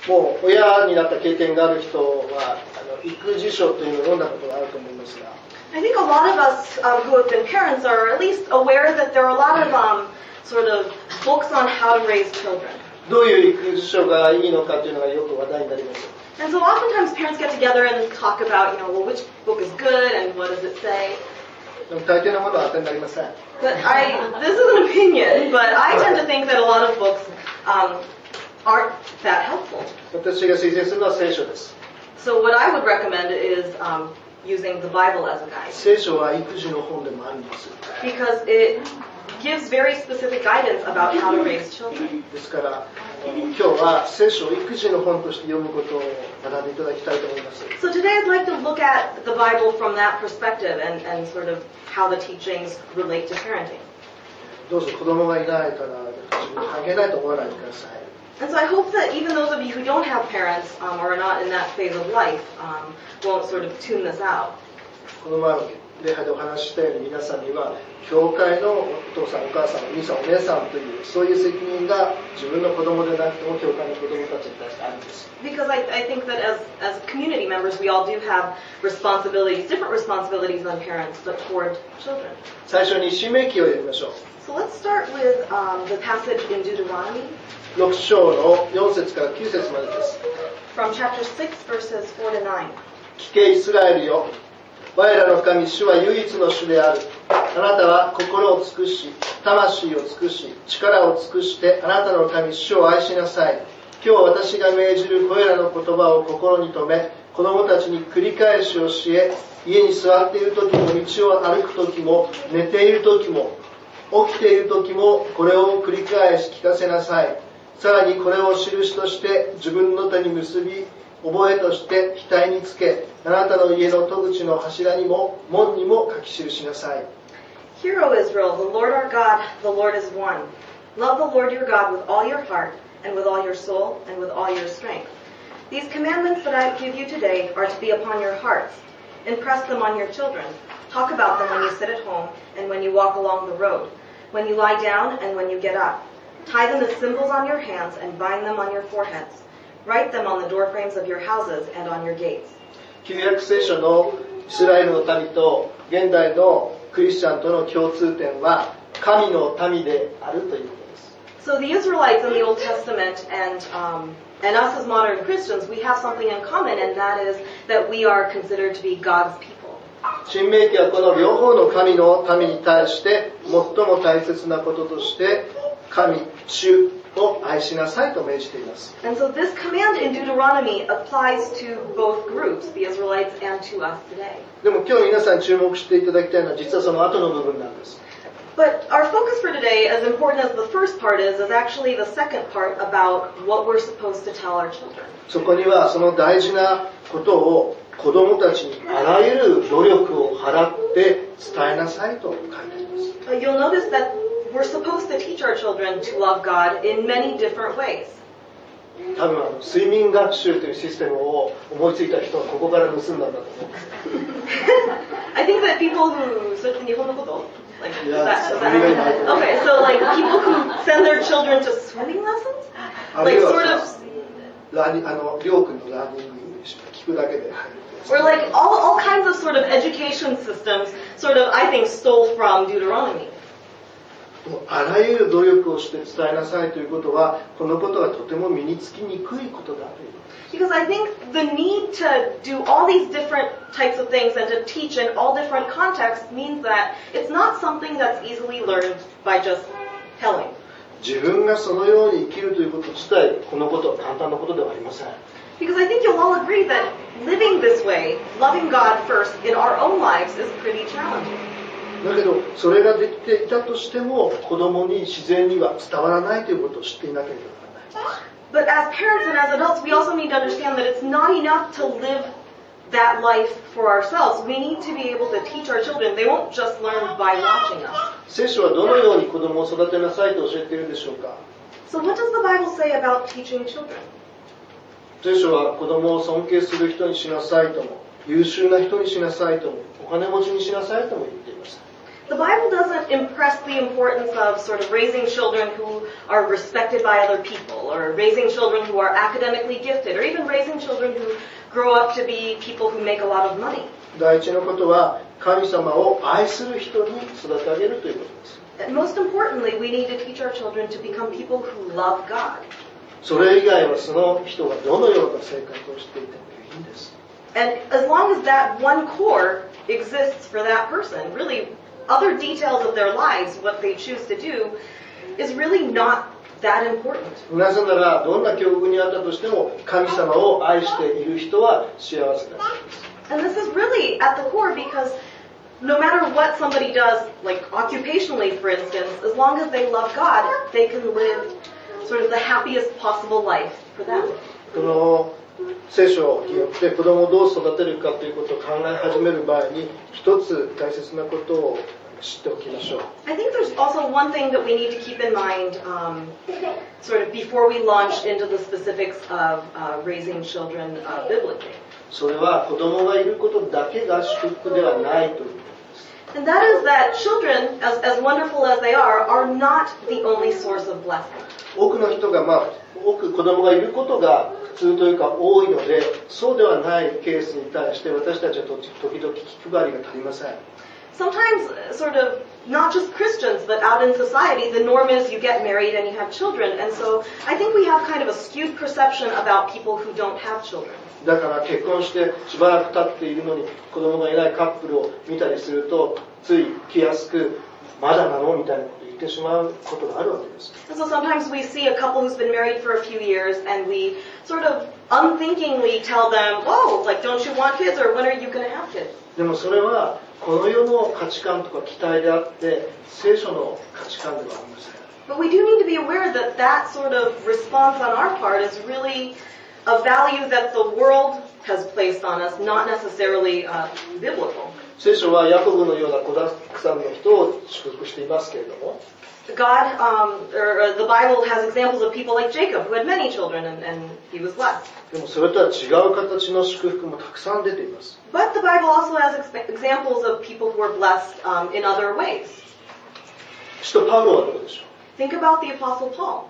もう親になった経験がある人は育児書というのを読んだことがあると思いますが、I think a lot of us who have been parents are at least aware that there are a lot of sort of books on how to raise children. どういう育児書がいいのかというのがよく話題になります。And so oftentimes parents get together and talk about, well, which book is good and what does it say. でも大抵のものは当てになりません。But this is an opinion, but I tend to think that a lot of books aren't that helpful. 私が推薦するのは聖書です。So what I would recommend is using the Bible as a guide. 聖書は育児の本でもあるんです。Because it gives very specific guidance about how to raise children. ですから今日は聖書を育児の本として読むことを学んでいただきたいと思います。So today I'd like to look at the Bible from that perspective and sort of how the teachings relate to parenting. どうぞ子供がいないから自分に関係ないと思わないでください。And so I hope that even those of you who don't have parents or are not in that phase of life won't sort of tune this out. この前の礼拝でお話ししたように皆さんには教会のお父さんお母さんお兄さんお姉さんというそういう責任が自分の子供でなくても教会の子供たちに対してあるんです。Because I think that as community members we all do have responsibilities, different responsibilities than parents, but toward children. 最初に申命記を読みましょう。So let's start with the passage in Deuteronomy. 6章の4節から9節までです。From chapter 6 verses 4 to 9. 聞けイスラエルよ。我らの神主は唯一の主である。あなたは心を尽くし、魂を尽くし、力を尽くしてあなたの神主を愛しなさい。今日私が命じるこれらの言葉を心に留め、子供たちに繰り返し教え、家に座っている時も道を歩く時も寝ている時も起きている時もこれを繰り返し聞かせなさい。さらにこれを印として自分の手に結び、覚えとして額につけ、あなたの家の戸口の柱にも門にも書き記しなさい。 Hear, O Israel, the Lord our God, the Lord is one. Love the Lord your God with all your heart, and with all your soul, and with all your strength. These commandments that I give you today are to be upon your hearts. Impress them on your children. Talk about them when you sit at home, and when you walk along the road, when you lie down, and when you get up. Tie them as symbols on your hands, and bind them on your foreheads. Write them on the doorframes of your houses and on your gates. 旧約聖書のイスラエルの民と現代のクリスチャンとの共通点は神の民であるということです。So the Israelites in the Old Testament and us as modern Christians, we have something in common, and that is that we are considered to be God's people. 申命記はこの両方の神の民に対して最も大切なこととして神、主を愛しなさいと命じています。And so this command in Deuteronomy applies to both groups, the Israelites and to us today. でも今日皆さん注目していただきたいのは実はその後の部分なんです。But our focus for today, as important as the first part is actually the second part about what we're supposed to tell our children. そこにはその大事なことを子供たちにあらゆる努力を払って伝えなさいと書いてあります。You'll notice that we're supposed to teach our children to love God in many different ways. 多分睡眠学習というシステムを思いついた人はここから盗んだんだと思います。I think that people who それって日本のこと? Like yes, okay, so like people who send their children to swimming lessons, like sort of りょうくんのラーニング聞くだけで。Or like all kinds of sort of education systems, sort of I think stole from Deuteronomy. あらゆる努力をして伝えなさいということは、このことはとても身につきにくいことだという。Because I think the need to do all these different types of things and to teach in all different contexts means that it's not something that's easily learned by just telling. 自分がそのように生きるということ自体、このことは簡単なことではありません。Because I think you'll all agree that living this way, loving God first in our own lives is pretty challenging. だけどそれができていたとしても子供に自然には伝わらないということを知っていなければならない。But as parents and as adults, we also need to understand that it's not enough to live that life for ourselves. We need to be able to teach our children. They won't just learn by watching us. 聖書はどのように子供を育てなさいと教えているでしょうか。So what does the Bible say about teaching children? 聖書は子供を尊敬する人にしなさいとも、優秀な人にしなさいとも、お金持ちにしなさいとも言っています。The The Bible doesn't impress the importance of sort of raising children who are respected by other people, or raising children who are academically gifted, or even raising children who grow up to be people who make a lot of money. 第一のことは神様を愛する人に育て上げるということです。And most importantly, we need to teach our children to become people who love God. それ以外はその人がどのような生活をしていてもいいんです。And as long as that one core exists for that person, really other details of their lives, what they choose to do, is really not that important. なぜならどんな境遇にあったとしても神様を愛している人は幸せだからです。And this is really at the core because no matter what somebody does, like occupationally for instance, as long as they love God, they can live sort of the happiest possible life for them. この聖書によって子供をどう育てるかということを考え始める前に一つ大切なことを知っておきましょう。I think there's also one thing that we need to keep in mind sort of before we launch into the specifics of raising children biblically. それは子供がいることだけが祝福ではないということです。And that is that children, as wonderful as they are not the only source of blessing. 多くの人が多く子供がいることが普通というか多いので、そうではないケースに対して私たちは時々気配りが足りません。Sometimes, sort of, not just Christians, but out in society, the norm is you get married and you have children. And so I think we have kind of a skewed perception about people who don't have children. だから結婚してしばらく経っているのに子供がいないカップルを見たりすると、つい気安くまだなのみたいなことを言ってしまうことがあるわけです。And so sometimes we see a couple who's been married for a few years and we sort of unthinkingly tell them, oh, like, don't you want kids or when are you going to have kids? でもそれはこの世の価値観とか期待であって聖書の価値観ではありません。But we do need to be aware that that sort of response on our part is really a value that the world has placed on us, not necessarily biblical. 聖書はヤコブのような子だくさんの人を祝福していますけれども、God, or the Bible has examples of people like Jacob who had many children and he was blessed. でもそれとは違う形の祝福もたくさん出ています。But the Bible also has examples of people who were blessed in other ways. 使徒パウロはどうでしょう。 Think about the Apostle Paul.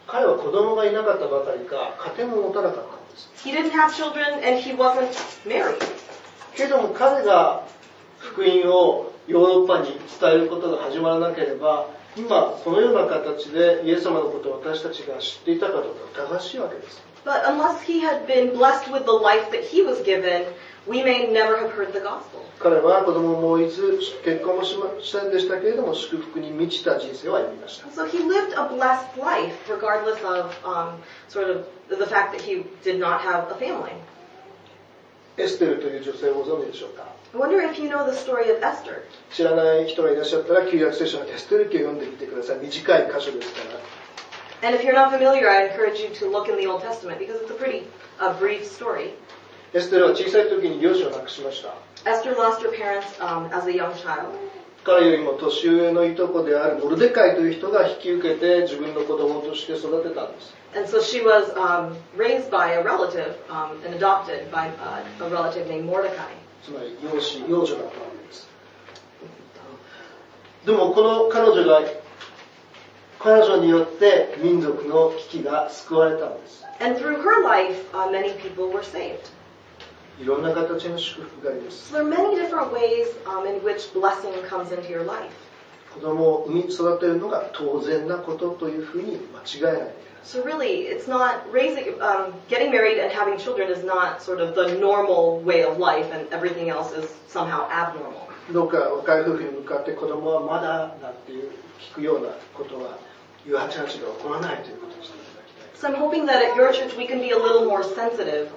彼は子供がいなかったばかりか家庭も持たなかったんです。 He didn't have children and he wasn't married. けども彼が福音をヨーロッパに伝えることが始まらなければ、今このような形でイエス様のことを私たちが知っていたかどうか疑わしいわけです。 But unless he had been blessed with the life that he was given, we may never have heard the gospel. 彼は子供もいず結婚もしませんでしたけれども祝福に満ちた人生を歩みました。 So he lived a blessed life regardless of sort of the fact that he did not have a family. エステルという女性をご存知でしょうか。 I wonder if you know the story of Esther. 知らない人がいらっしゃったら旧約聖書のエステル記を読んでみてください。短い箇所ですから。 And if you're not familiar, I encourage you to look in the Old Testament because it's a pretty brief story. エステルは小さい時に両親を亡くしました。 Esther lost her parents as a young child. 彼よりも年上のいとこであるモルデカイという人が引き受けて自分の子供として育てたんです。 And so she was raised by a relative and adopted by a relative named Mordecai. つまり養子、養女だったわけです。でもこの彼女によって民族の危機が救われたんです。 And through her life, many people were saved. いろんな形の祝福があります。 So there are many different ways in which blessing comes into your life. 子供を産み育てるのが当然なことというふうに間違えないで。 So really, it's not getting married and having children is not sort of the normal way of life, and everything else is somehow abnormal. どうか若い夫婦に向かって子供はまだなんていう聞くようなことはユアチャーチでは起こらないということをしていただきたい。 So I'm hoping that at your church we can be a little more sensitive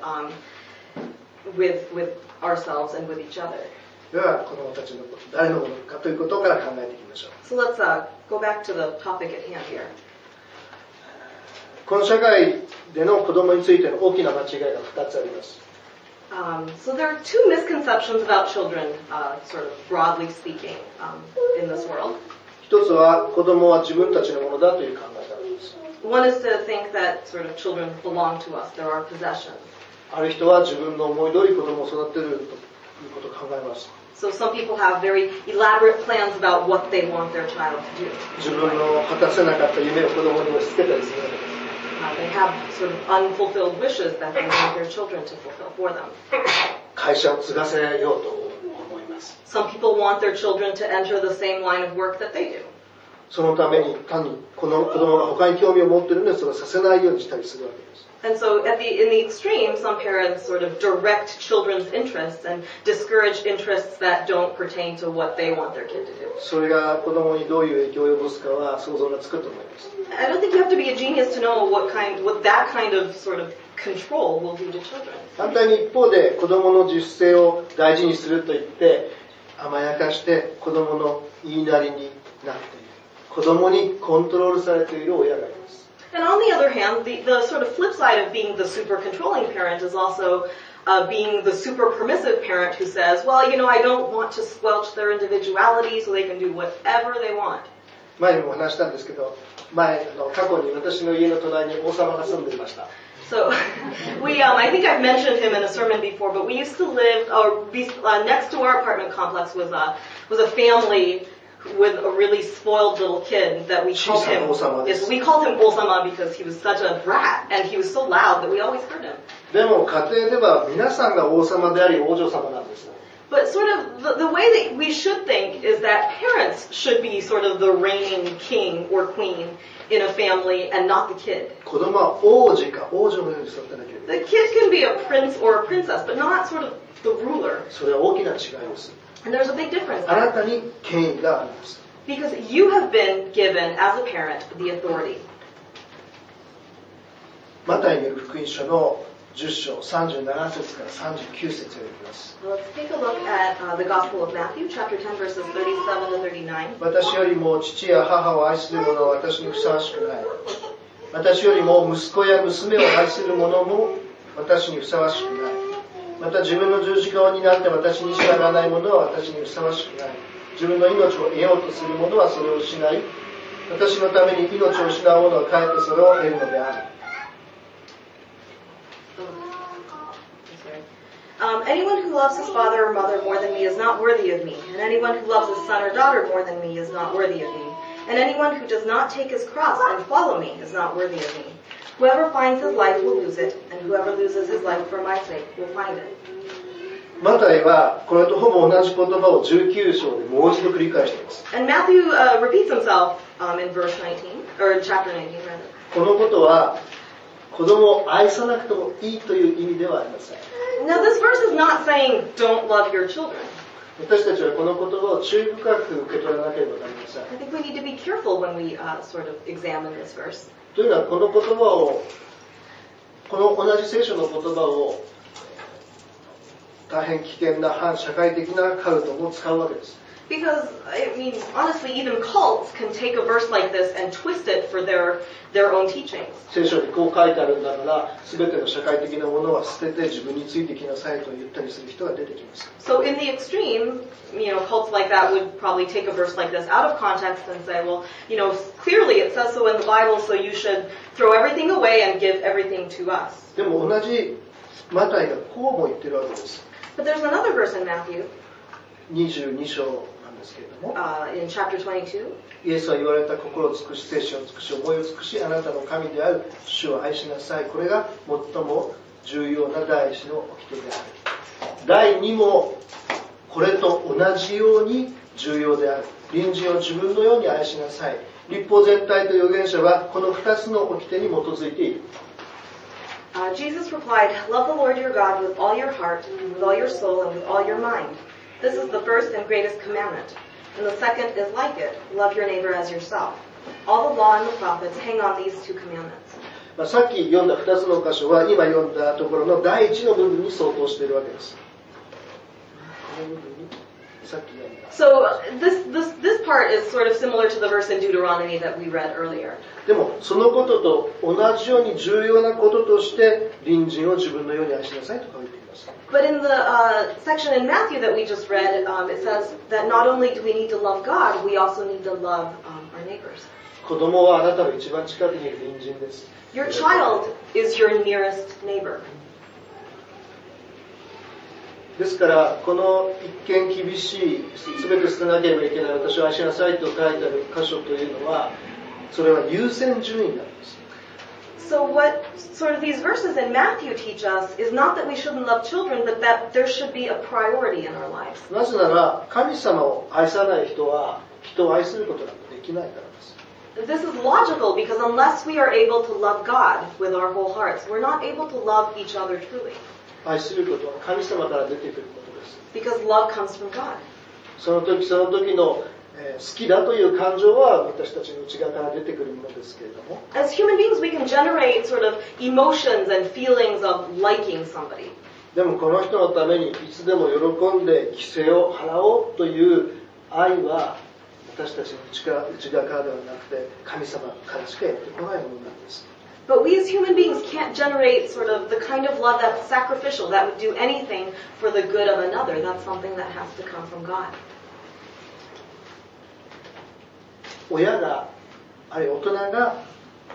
with ourselves and with each other. では子供たちのこと誰のものかということから考えていきましょう。 So let's go back to the topic at hand here. この社会での子供についての大きな間違いが2つあります。 So there are two misconceptions about children, sort of broadly speaking, in this world. 一つは子供は自分たちのものだという考え方です。 One is to think that sort of children belong to us, they're our possessions. ある人は自分の思い通り子供を育てるということを考えます。So some people have very elaborate plans about what they want their child to do. 自分の果たせなかった夢を子供に押し付けたりするわけです。They have sort of unfulfilled wishes that they want their children to fulfill for them. 会社を継がせようと思います。Some people want their children to enter the same line of work that they do. そのために単にこの子供が他に興味を持っているのでそれをさせないようにしたりするわけです。And so in the extreme, some parents sort of direct children's interests and discourage interests that don't pertain to what they want their kid to do. それが子供にどういう影響を及ぼすかは想像がつくと思います。I don't think you have to be a genius to know what that kind of sort of control will do to children. 反対に一方で子供の自主性を大事にすると言って甘やかして子供の言いなりになっている。子供にコントロールされている親がいます。And on the other hand, the sort of flip side of being the super controlling parent is also being the super permissive parent who says, well, you know, I don't want to squelch their individuality so they can do whatever they want. 前にも話したんですけど、過去に私の家の隣に王様が住んでいました。So, I think I've mentioned him in a sermon before, but we used to live, next to our apartment complex was a family with a really spoiled little kid that we called him Osama because he was such a brat and he was so loud that we always heard him. でも家庭では皆さんが王様であり王女様なんです。But sort of the way that we should think is that parents should be sort of the reigning king or queen in a family and not the kid. 子供は王子か王女のように育てなければ。The kid can be a prince or a princess, but not sort of the ruler. それは大きな違いです。And there's a big difference. あなたに権威があります。Because you have been given, as a parent, the authority. マタイによる福音書の10章37節から39節を読みます。Let's take a look at the Gospel of Matthew, chapter 10, verses 37 to 39. 私よりも父や母を愛する者は私にふさわしくない。私よりも息子や娘を愛する者も私にふさわしくない。また自分の十字架を担って私に従わない者は私にふさわしくない。自分の命を得ようとする者はそれを失い、私のために命を失う者はかえってそれを得るのである。Anyone who loves his father or mother more than me is not worthy of me, and anyone who loves his son or daughter more than me is not worthy of me, and anyone who does not take his cross and follow me is not worthy of me. Whoever finds his life will lose it, and whoever loses his life for my sake will find it. マタイはこれとほぼ同じ言葉を19章でもう一度繰り返しています。And Matthew repeats himself in verse 19, or chapter 19 rather. このことは子供を愛さなくてもいいという意味ではありません。Now this verse is not saying don't love your children. 私たちはこの言葉を注意深く受け取らなければなりません。I think we need to be careful when we sort of examine this verse. というのはこの言葉を、この同じ聖書の言葉を大変危険な反社会的なカルトも使うわけです。Because, I mean, honestly, even cults can take a verse like this and twist it for their own teachings. 聖書にこう書いてあるんだから、すべての社会的なものは捨てて自分についてきなさいと言ったりする人が出てきます。So in the extreme, cults like that would probably take a verse like this out of context and say, well, clearly it says so in the Bible, so you should throw everything away and give everything to us. でも同じマタイがこうも言ってるわけです。But there's another verse in Matthew. 22章なんですけれども、in chapter 22, イエスは言われた心を尽くし、精神を尽くし、思いを尽くし、あなたの神である主を愛しなさい。これが最も重要な第一の掟である。第二もこれと同じように重要である。隣人を自分のように愛しなさい。律法全体と預言者はこの2つの掟に基づいている。Jesus replied, "Love the Lord your God with all your heart, with all your soul, and with all your mind. This is the first and greatest commandment. And the second is like it, love your neighbor as yourself. All the law and the prophets hang on these two commandments." さっき読んだ2つの箇所は今読んだところの第一の部分に相当しているわけです。さっき読んだ。So this part is sort of similar to the verse in Deuteronomy that we read earlier. でもそのことと同じように重要なこととして隣人を自分のように愛しなさいと書いています。But in the section in Matthew that we just read, it says that not only do we need to love God, we also need to love our neighbors. 子供はあなたの一番近くにいる隣人です。Your child is your nearest neighbor. ですからこの一見厳しい全て捨てなければいけない私を愛しなさいと書いてある箇所というのはそれは優先順位なんです。So what sort of these verses in Matthew teach us is not that we shouldn't love children, but that there should be a priority in our lives. なぜなら神様を愛さない人は人を愛することなんてできないからです。This is logical because unless we are able to love God with our whole hearts, we're not able to love each other truly. 愛することは神様から出てくることです。Because love comes from God. その時その時の好きだという感情は私たちの内側から出てくるものですけれども As human beings, we can generate sort of emotions and feelings of liking somebody. でもこの人のためにいつでも喜んで犠牲を払おうという愛は私たちの内側からではなくて神様からしかやってこないものなんです。But we as human beings can't generate sort of the kind of love that's sacrificial, that would do anything for the good of another. That's something that has to come from God. 親があるいは大人が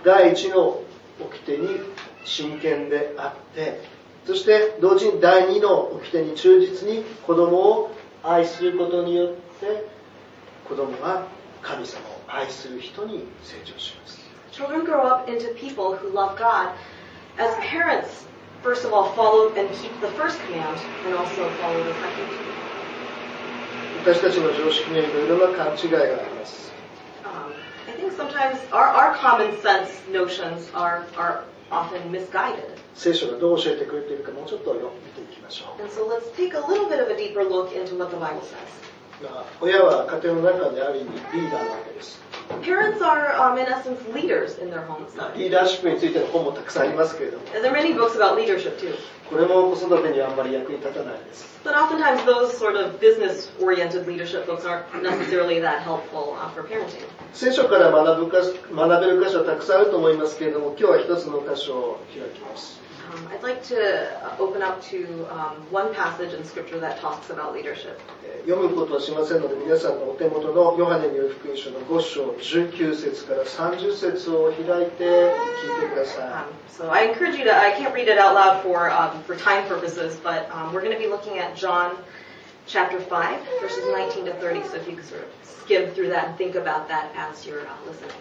第一の掟に真剣であってそして同時に第二の掟に忠実に子供を愛することによって子供は神様を愛する人に成長します。Children grow up into people who love God. As parents, first of all, follow and keep the first command and also follow the second. 私たちの常識にはいろいろな勘違いがあります。I think sometimes our common sense notions are often misguided. 聖書がどう教えてくれているかもうちょっと見ていきましょう。 And so let's take a little bit of a deeper look into what the Bible says. 親は家庭の中である意味リーダーなわけです。Parents are, in essence, leaders in their homes. リーダーシップについての本もたくさんありますけれども And there are many books about leadership too. これも子育てにはあんまり役に立たないです。 But oftentimes those sort of business-oriented leadership books aren't necessarily that helpful for parenting. 聖書から学べる箇所はたくさんあると思いますけれども今日は一つの箇所を開きます。I'd like to open up to one passage in Scripture that talks about leadership. 読むことはしませんので皆さんのお手元のヨハネによる福音書の5章19節から30節を開いて聞いてください。So I encourage you to, I can't read it out loud for time purposes, but we're going to be looking at John chapter 5, verses 19 to 30, so if you could sort of skim through that and think about that as you're listening.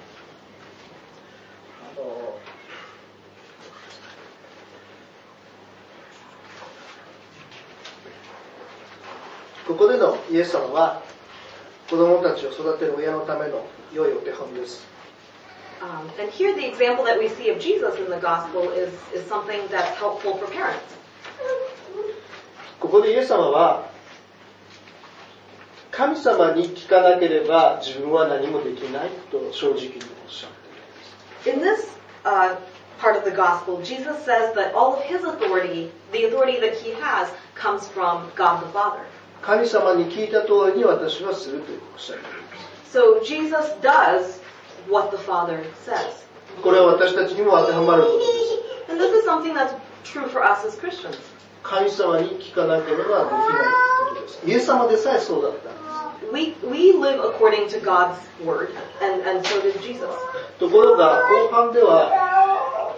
ここでのイエス様は子供たちを育てる親のための良いお手本です。And here the example that we see of Jesus in the gospel is something that's helpful for parents. ここでイエス様は神様に聞かなければ自分は何もできないと正直におっしゃっているんです。In this part of the gospel, Jesus says that all of his authority, the authority that he has, comes from God the Father. 神様に聞いた通りに私はするとおっしゃっているんです。So Jesus does what the Father says. これは私たちにも当てはまることです。And this is something that's true for us as Christians. 神様に聞かなければできないことです。イエス様でさえそうだったんです。We live according to God's word, and so did Jesus. ところが後半では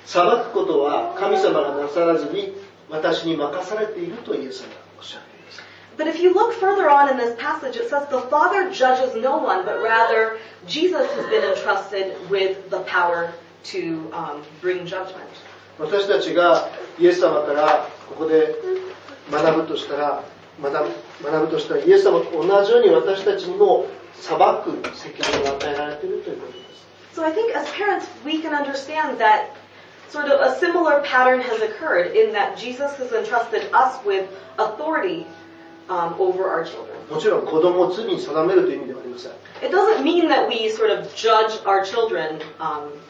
裁くことは神様がなさらずに私に任されているとイエス様がおっしゃっています。But if you look further on in this passage, it says the Father judges no one, but rather Jesus has been entrusted with the power to bring judgment. 私たちがイエス様からここで学ぶとしたらイエス様と同じように私たちにも裁く責任が与えられているということです。So I think as parents, we can understand that sort of a similar pattern has occurred in that Jesus has entrusted us with authority over our children. もちろん子供を罪に定めるという意味ではありません。It doesn't mean that we sort of judge our children,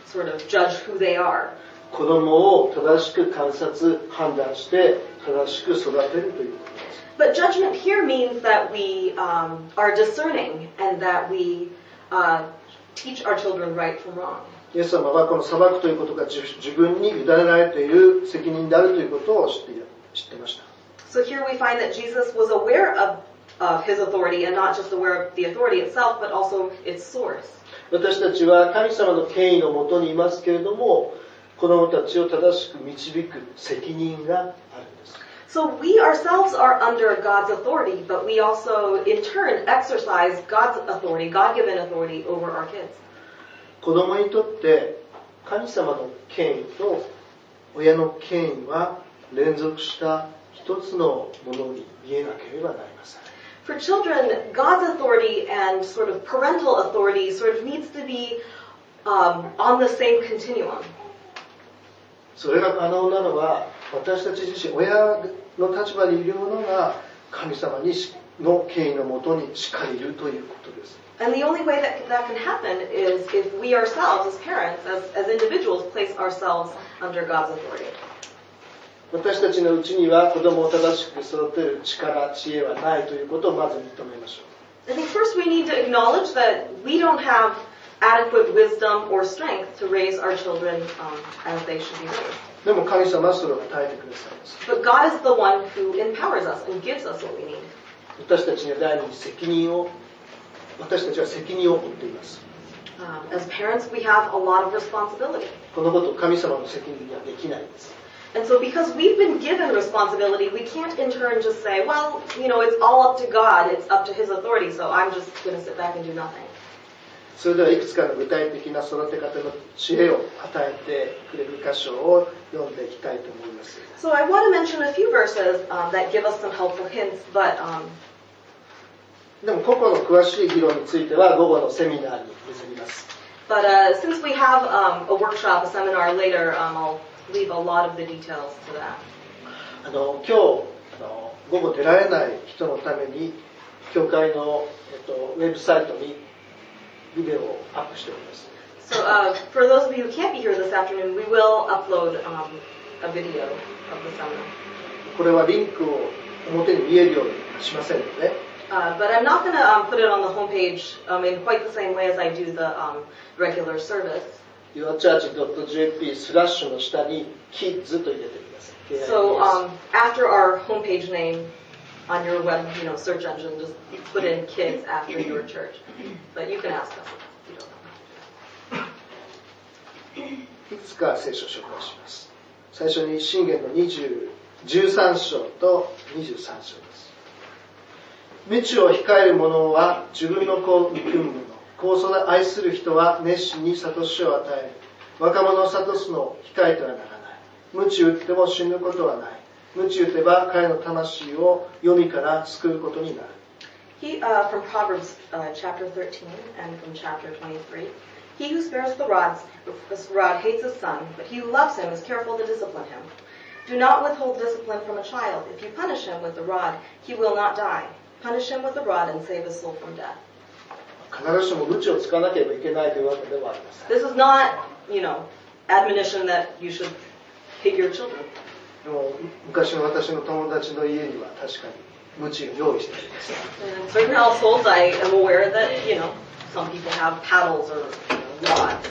sort of judge who they are. 子供を正しく観察、判断して正しく育てるということです。But judgment here means that we are discerning and that we teach our children right from wrong. イエス様はこの裁くということが自分に委ねられている責任であるということを知ってました。So here we find that Jesus was aware of his authority and not just aware of the authority itself, but also its source. 私たちは神様の権威のもとにいますけれども、子供たちを正しく導く責任があるんです。So we ourselves are under God's authority, but we also in turn exercise God's authority, God-given authority over our kids. 子供にとって神様の権威と親の権威は連続した一つのものに見えなければなりません。For children, God's authority and sort of parental authority sort of needs to be on the same continuum. それが可能なのは私たち自身、親の立場にいる者が神様の権威のもとにしかりいるということです。And the only way that can happen is if we ourselves, as parents, as individuals, place ourselves under God's authority. 私たちのうちには子供を正しく育てる力、知恵はないということをまず認めましょう。I think first we need to acknowledge that we don't have adequate wisdom or strength to raise our children as they should be raised. でも神様はそれを与えてくださいます。But God is the one who empowers us and gives us what we need. 私たちには第二に私たちは責任を負っています。As parents, we have a lot of responsibility. このことを神様の責任にはできないです。And so because we've been given responsibility, we can't in turn just say, well, it's all up to God, it's up to His authority, so I'm just going to sit back and do nothing. それではいくつかの具体的な育て方の知恵を与えてくれる箇所を読んでいきたいと思います。So I want to mention a few verses that give us some helpful hints, but でも個々の詳しい議論については午後のセミナーに譲ります。But since we have a workshop, a seminar later, I'll leave a lot of the details to that. 今日午後出られない人のために教会の、ウェブサイトにビデオをアップしております。So for those of you who can't be here this afternoon, we will upload a video of the seminar. これはリンクを表に見えるようにしませんので。But I'm not going to put it on the homepage in quite the same way as I do the regular service. yourchurch.jp スラッシュの下に kids と入れてください。So after our homepage name on your web, search engine, just put in kids after your church. But you can ask us if you don't know. いくつか聖書を紹介します。最初に箴言の13章と23章です。道を控える者は自分の子を憎む者、子を愛する人は熱心に諭しを与える。若者を諭すのを控えてはならない。鞭打っても死ぬことはない。鞭打てば彼の魂を黄泉から救うことになる。From Proverbs chapter 13 and from chapter 23, he who spares the rod hates his son, but he who loves him is careful to discipline him. Do not withhold discipline from a child. If you punish him with the rod, he will not die. Punish him with the rod and save his soul from death. 必ずしも鞭をつかなければいけないというわけではありません。This is not, admonition that you should hit your children. でも昔の私の友達の家には確かに鞭を用意してあります。In certain households, I am aware that, some people have paddles or rods.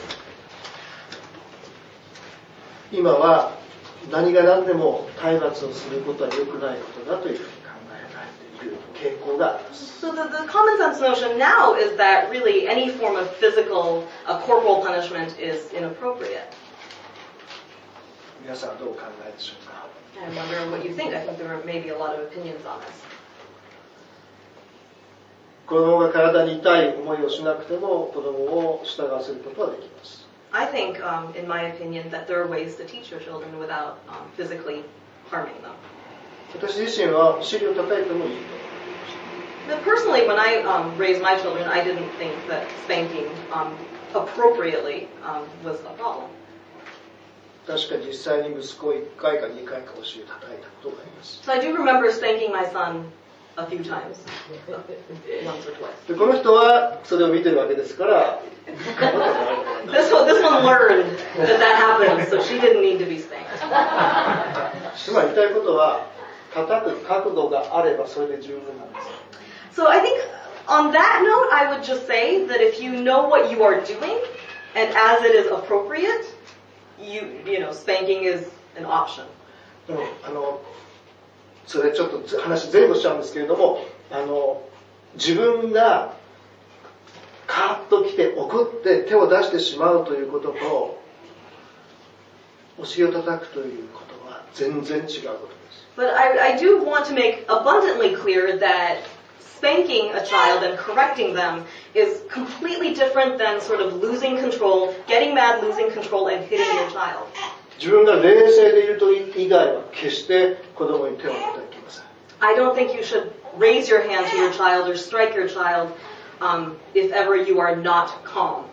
今は何が何でも体罰をすることは良くないことだというふうに考えられている傾向があります。So the common sense notion now is that really any form of physical, corporal punishment is inappropriate. 皆さんはどうお考えでしょうか。I wonder what you think. I think there may be a lot of opinions on this. 子供が体に痛い思いをしなくても子供を従わせることはできます。I think, in my opinion, that there are ways to teach your children without physically harming them. 私自身はお尻を叩いてもいいと思いました。Personally, when I raised my children, I didn't think that spanking appropriately was a problem. 確か実際に息子を1回か2回かお尻を叩いたことがあります。So I do remember spanking my son a few times, once or twice. でこの人はそれを見てるわけですから。This one learned that happened, so she didn't need to be spanked. つまり言いたいことは叩く角度があればそれで十分なんです。So I think on that note, I would just say that if you know what you are doing, and as it is appropriate, spanking is an option. でもそれちょっと話前後しちゃうんですけれども、自分がカーッと来て怒って手を出してしまうということと、お尻を叩くということは全然違うことです。But I do want to make abundantly clear that spanking a child and correcting them is completely different than sort of losing control, getting mad, losing control, and hitting your child. 自分が冷静でいると以外は決して子供に手を当ててはいけません。I don't think you should raise your hand to your child or strike your child if ever you are not calm.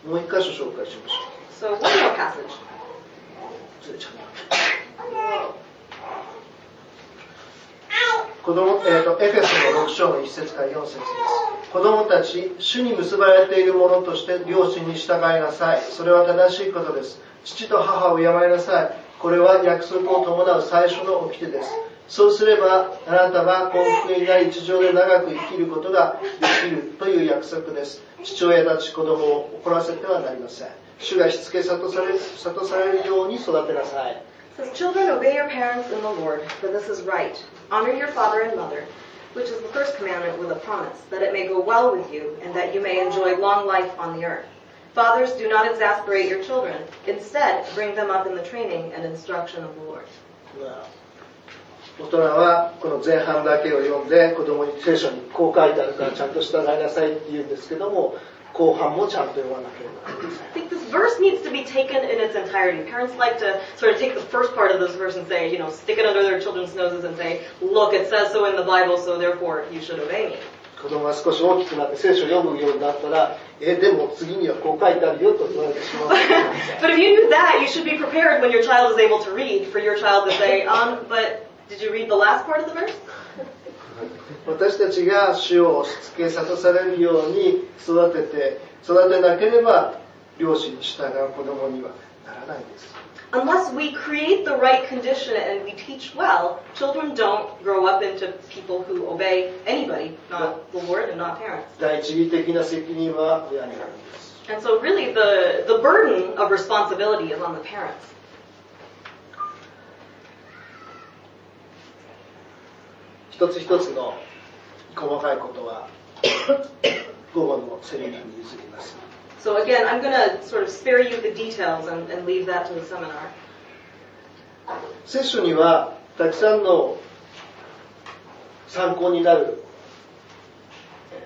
もう一箇所紹介しましょ So one more passage. う。ずれちゃった。エフェソの6章の1節から4節です。子供たち、主に結ばれている者として両親に従いなさい。それは正しいことです。父と母を敬いなさい。これは約束を伴う最初の掟です。そうすればあなたは幸福になり地上で長く生きることができるという約束です。父親たち子供を怒らせてはなりません。主がしつけ諭されるように育てなさい。Says, children, obey your parents in the Lord, for this is right. Honor your father and mother, which is the first commandment with a promise, that it may go well with you, and that you may enjoy long life on the earth. Fathers, do not exasperate your children. Instead, bring them up in the training and instruction of the Lord. 大人はこの前半だけを読んで子供に聖書にこう書いてあるからちゃんと従いなさいって言うんですけども、後半もちゃんと読まなければなりません。 I think this verse needs to be taken in its entirety. Parents like to sort of take the first part of this verse and say, stick it under their children's noses and say, look, it says so in the Bible, so therefore you should obey me. 子供が少し大きくなって聖書を読むようになったら、でも次にはこう書いてあるよと言われてしまう。But if you knew that, you should be prepared when your child is able to read for your child to say, but did you read the last part of the verse? 私たちが主をしつけ諭されるように育てなければ両親に従う子供にはならないんです。Unless we create the right condition and we teach well, children don't grow up into people who obey anybody, not the Lord and not parents. 第一義的な責任は親にあるんです。 And so really the burden of responsibility is on the parents. 一つ一つの細かいことは午後のセミナーに譲ります。 So again, I'm going to sort of spare you the details and leave that to the seminar. 聖書にはたくさんの参考になる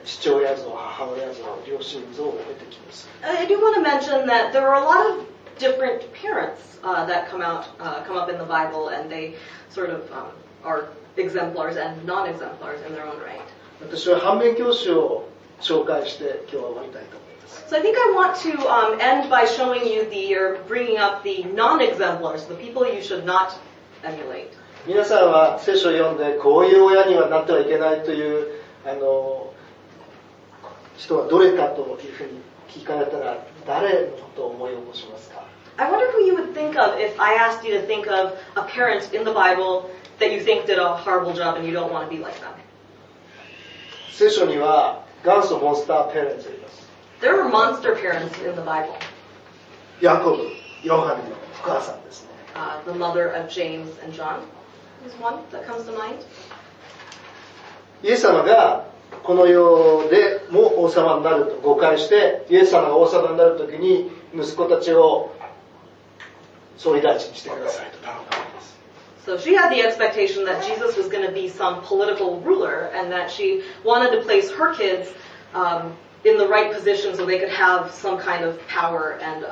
父親像、母親像、両親像が出てきます。 I do want to mention that there are a lot of different parents that come up in the Bible, and they sort of are exemplars and non-exemplars in their own right. 私は反面教師を紹介して今日は終わりたいと思います。 So I think I want to end by showing you or bringing up the non-exemplars, the people you should not emulate. 皆さんは聖書を読んでこういう親にはなってはいけないという人はどれかというふうに聞かれたら誰のことを思い起こしますか？ I wonder who you would think of if I asked you to think of a parent in the Bible that you think did a horrible job and you don't want to be like them. 聖書には元祖モンスターパレンツがいます。 There are monster parents in the Bible. ヤコブ、ヨハネのお母さんですね。The mother of James and John is one that comes to mind. イエス様がこの世でも王様になると誤解してイエス様が王様になるときに息子たちを総理大臣にしてくださいと頼んだわけです。 So she had the expectation that Jesus was going to be some political ruler and that she wanted to place her kids in the right position so they could have some kind of power and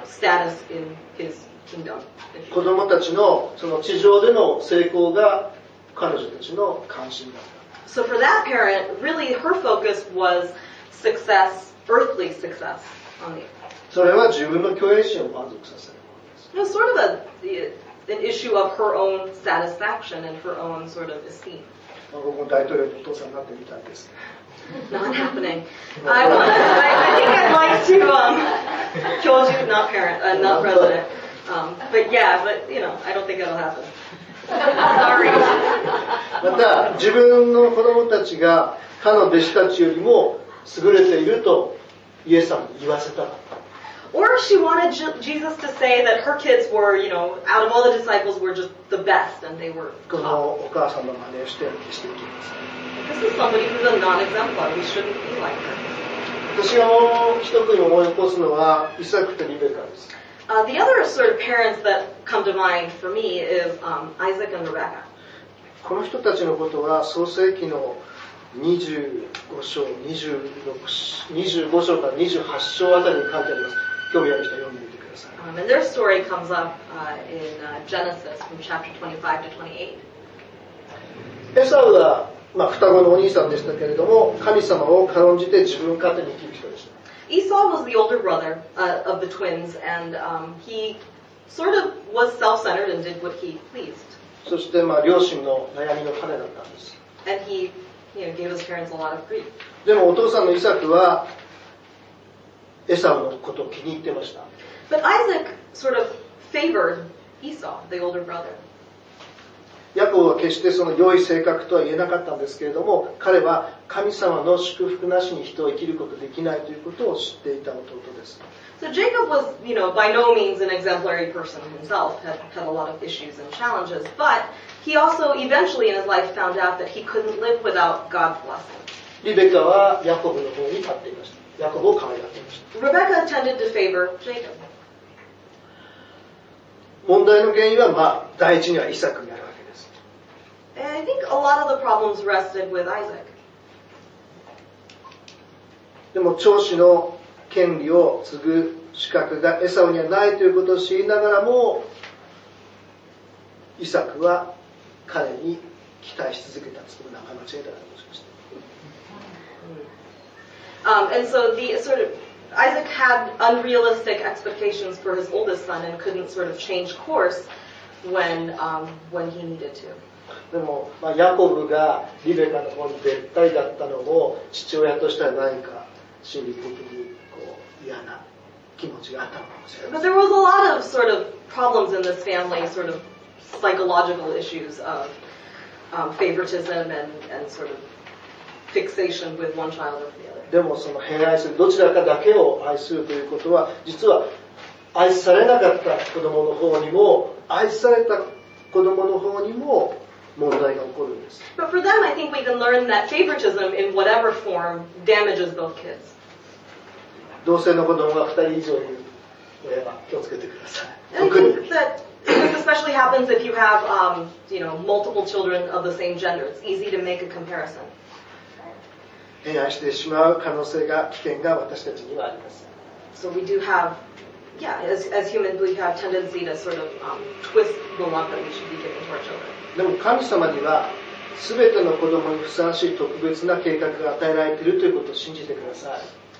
status in his kingdom. 子供たちのその地上での成功が彼女たちの関心だった。 So for that parent, really her focus was success, earthly success on the earth. それは自分の虚栄心を満足させるものです。 It was sort of an issue of her own satisfaction and her own sort of esteem. 僕も大統領のお父さんになってみたいです。 Not happening. I think I'd like to kyoju, not parent, not president. But I don't think that'll happen. Sorry. また自分の子供たちが他の弟子たちよりも優れているとイエス様に言わせたかった。 Or she wanted Jesus to say that her kids were, out of all the disciples were just the best and they were こ top. のお母さんの真似をしていきます。 This is somebody who's a non-exemplar. We shouldn't be like her. 私がもう一組思い起こすのはイサクとリベカです。The other sort of parents that come to mind for me is Isaac and Rebecca. この人たちのことは創世記の25章から28章あたりに書いてあります。興味ある人は読んでみてください。And their story comes up in Genesis from chapter 25 to 28. エサウは、双子のお兄さんでしたけれども、神様を軽んじて自分勝手に生きる人でした。Esau was the older brother of the twins, and he sort of was self-centered and did what he pleased. そして、両親の悩みの種だったんです。And he, gave his parents a lot of grief. でもお父さんのイサクはエサウのことを気に入ってました。But Isaac sort of favored Esau, the older brother. ヤコブは決してその良い性格とは言えなかったんですけれども、彼は神様の祝福なしに人を生きることできないということを知っていた弟です。So Jacob was, by no means an exemplary person himself, had a lot of issues and challenges, but he also eventually in his life found out that he couldn't live without God's blessing. リベカはヤコブの方に立っていました。ヤコブを可愛がっていました。Rebecca tended to favor Jacob. 問題の原因は、第一にはイサクにあるわけです。And I think a lot of the problems rested with Isaac. でも長子の権利を継ぐ資格がエサウにはないということを知りながらも、イサクは彼に期待し続けたんです。これ仲間違いだなとしました。And so Isaac had unrealistic expectations for his oldest son and couldn't sort of change course when he needed to. でも、ヤコブがリベカの方に絶対だったのも父親としては何か心理的に嫌な気持ちがあったのかもしれない。But there was a lot of sort of problems in this family, sort of psychological issues of favoritism and sort of fixation with one child over the other. でもその偏愛するどちらかだけを愛するということは実は愛されなかった子供の方にも愛された子供の方にも問題が起こるんです。But for them, I think we can learn that favoritism in whatever form damages both kids. 同性の子供が2人以上いる親は気をつけてください。 And I think that this especially happens if you have, multiple children of the same gender. It's easy to make a comparison. 偏愛してしまう可能性が危険が私たちにはあります。 So we do have, as humans, we have tendency to sort of twist the love that we should be giving to our children. でも神様には全ての子供にふさわしい特別な計画が与えられているということを信じてください。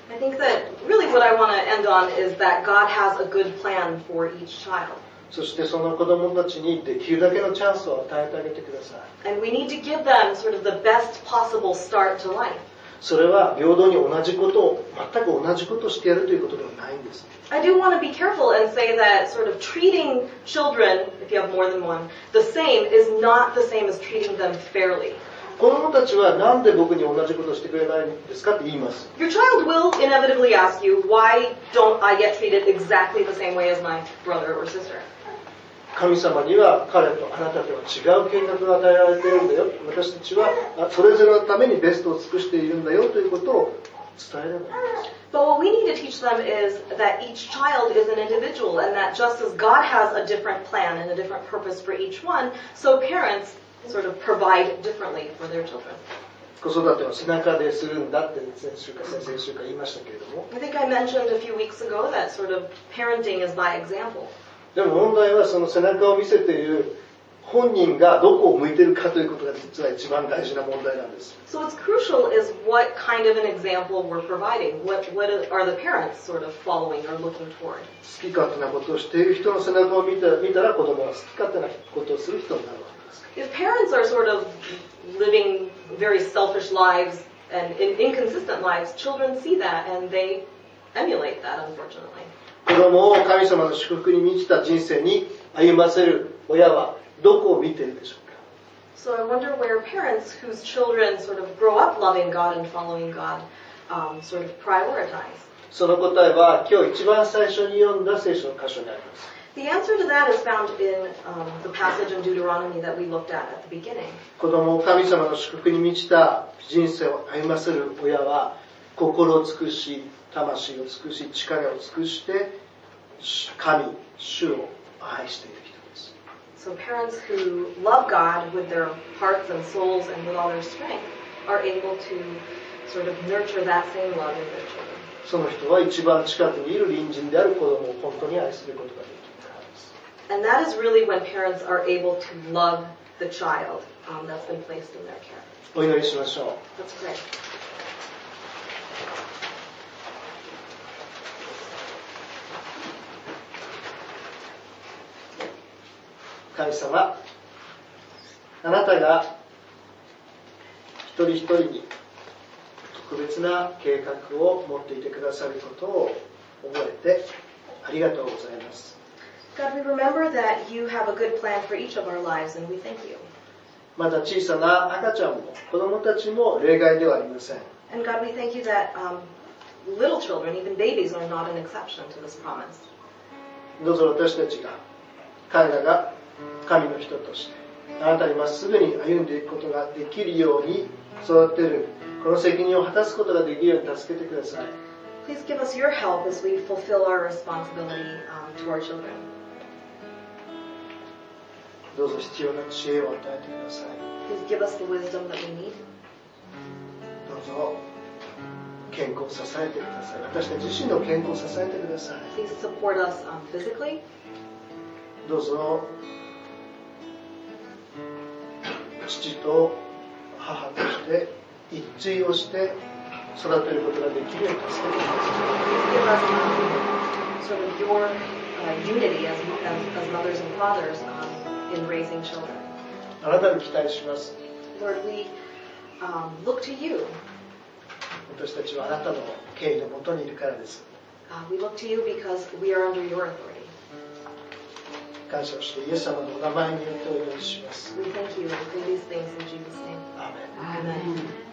I think that really what I want to end on is that God has a good plan for each child. そしてその子供たちにできるだけのチャンスを与えてあげてください。 And we need to give them sort of the best possible start to life. それは平等に同じことを全く同じことをしてやるということではないんです。 I do want to be careful and say that sort of treating children, if you have more than one, the same is not the same as treating them fairly. 子供たちはなんで僕に同じことをしてくれないんですかって言います。 Your child will inevitably ask you, why don't I get treated exactly the same way as my brother or sister? 神様には彼とあなたとは違う計画が与えられているんだよ。私たちはそれぞれのためにベストを尽くしているんだよということを伝えればいいんです。 But what we need to teach them is that each child is an individual and that just as God has a different plan and a different purpose for each one, so parents sort of provide differently for their children. 子育ては背中でするんだって先週か言いましたけれども。 I think I mentioned a few weeks ago that sort of parenting is by example. でも問題はその背中を見せている本人がどこを向いているかということが実は一番大事な問題なんです。 So what's crucial is what kind of an example we're providing. What are the parents sort of following or looking toward? 好き勝手なことをしている人の背中を見たら子供は好き勝手なことをする人になるわけです。 If parents are sort of living very selfish lives and inconsistent lives, children see that and they emulate that, unfortunately. 子供を神様の祝福に満ちた人生に歩ませる親はどこを見ているでしょうか。 So I wonder where parents whose children sort of grow up loving God and following God sort of prioritize. その答えは今日一番最初に読んだ聖書の箇所にあります。 The answer to that is found in the passage in Deuteronomy that we looked at the beginning. 子供を神様の祝福に満ちた人生を歩ませる親は心を尽くし、魂を尽くし、力を尽くして神、主を愛している人です。So parents who love God with their hearts and souls and with all their strength are able to sort of nurture that same love in their children. その人は一番近くにいる隣人である子供を本当に愛することができるからです。And that is really when parents are able to love the child that's been placed in their care. お祈りしましょう。Let's pray. 神様、あなたが一人一人に特別な計画を持っていてくださることを覚えてありがとうございます。God, we remember that you have a good plan for each of our lives, and we thank you. また小さな赤ちゃんも子供たちも例外ではありません。And God, we thank you that little children, even babies, are not an exception to this promise. どうぞ私たちが彼らが神の人としてあなたにまっすぐに歩んでいくことができるように育てるこの責任を果たすことができるように助けてください。 Please give us your help as we fulfill our responsibility to our children. どうぞ必要な知恵を与えてください。 Please give us the wisdom that we need. どうぞ健康を支えてください。私たち自身の健康を支えてください。 Please support us physically. どうぞ父と母として一対をして育てることができるように助けてください。 Give us sort of your unity as mothers and fathers in raising children. あなたに期待します。 Lord, we look to you. 私たちはあなたの権威のもとにいるからです。 We look to you because we are under your authority. 感謝をしてイエス様のお名前によってお祈りします。 We thank you for these things in Jesus' name. アーメン。Amen.